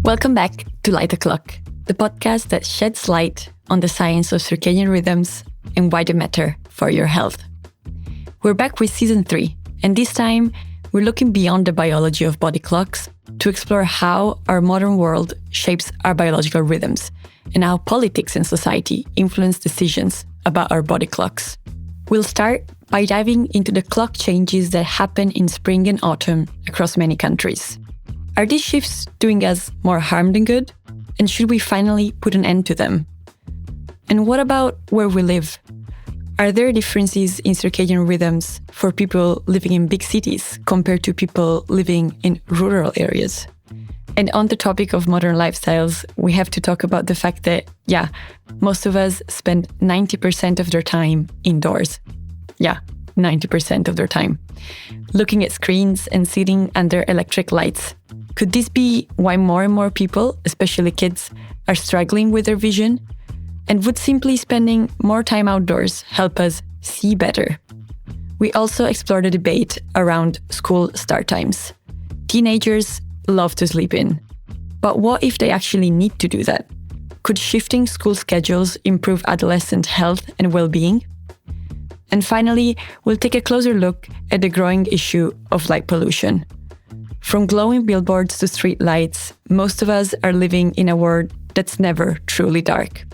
Welcome back to Light the Clock, the podcast that sheds light on the science of circadian rhythms and why they matter for your health. We're back with season 3, and this time we're looking beyond the biology of body clocks to explore how our modern world shapes our biological rhythms and how politics and society influence decisions about our body clocks. We'll start by diving into the clock changes that happen in spring and autumn across many countries. Are these shifts doing us more harm than good? And should we finally put an end to them? And what about where we live? Are there differences in circadian rhythms for people living in big cities compared to people living in rural areas? And on the topic of modern lifestyles, we have to talk about the fact that, most of us spend 90% of their time indoors. 90% of their time. Looking at screens and sitting under electric lights. Could this be why more and more people, especially kids, are struggling with their vision? And would simply spending more time outdoors help us see better? We also explore the debate around school start times. Teenagers love to sleep in. But what if they actually need to do that? Could shifting school schedules improve adolescent health and well-being? And finally, we'll take a closer look at the growing issue of light pollution. From glowing billboards to street lights, most of us are living in a world that's never truly dark.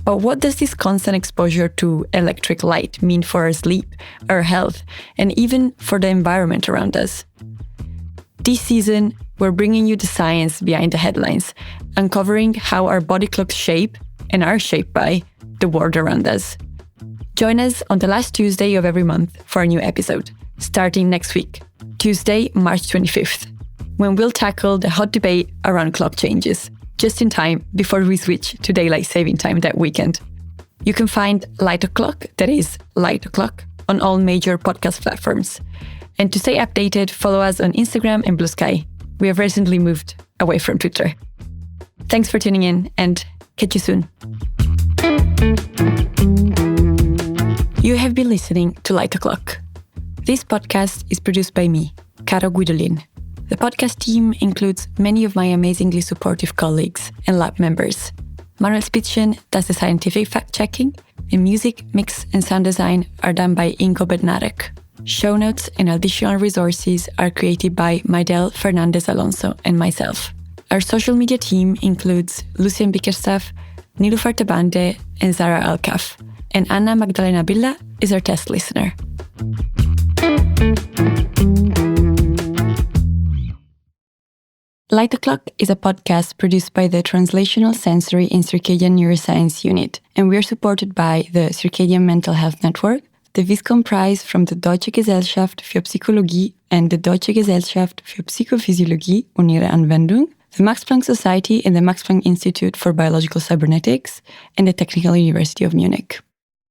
But what does this constant exposure to electric light mean for our sleep, our health, and even for the environment around us? This season, we're bringing you the science behind the headlines, uncovering how our body clocks shape and are shaped by the world around us. Join us on the last Tuesday of every month for a new episode, starting next week, Tuesday, March 25th, when we'll tackle the hot debate around clock changes, just in time before we switch to daylight saving time that weekend. You can find Light O'Clock, that is Light O'Clock, on all major podcast platforms. And to stay updated, follow us on Instagram and Blue Sky. We have recently moved away from Twitter. Thanks for tuning in and catch you soon. You have been listening to Light O'Clock. This podcast is produced by me, Caro Guidolin. The podcast team includes many of my amazingly supportive colleagues and lab members. Manuel Spitzchen does the scientific fact-checking, and music, mix and sound design are done by Ingo Bednarek. Show notes and additional resources are created by Maidel Fernandez Alonso and myself. Our social media team includes Lucien Bickerstaff, Nilufar Tabande, and Zara Alkaf. And Anna Magdalena Billa is our test listener. Light the Clock is a podcast produced by the Translational Sensory and Circadian Neuroscience Unit, and we are supported by the Circadian Mental Health Network, the Viscom Prize from the Deutsche Gesellschaft für Psychologie and the Deutsche Gesellschaft für Psychophysiologie und ihre Anwendung, the Max Planck Society and the Max Planck Institute for Biological Cybernetics, and the Technical University of Munich.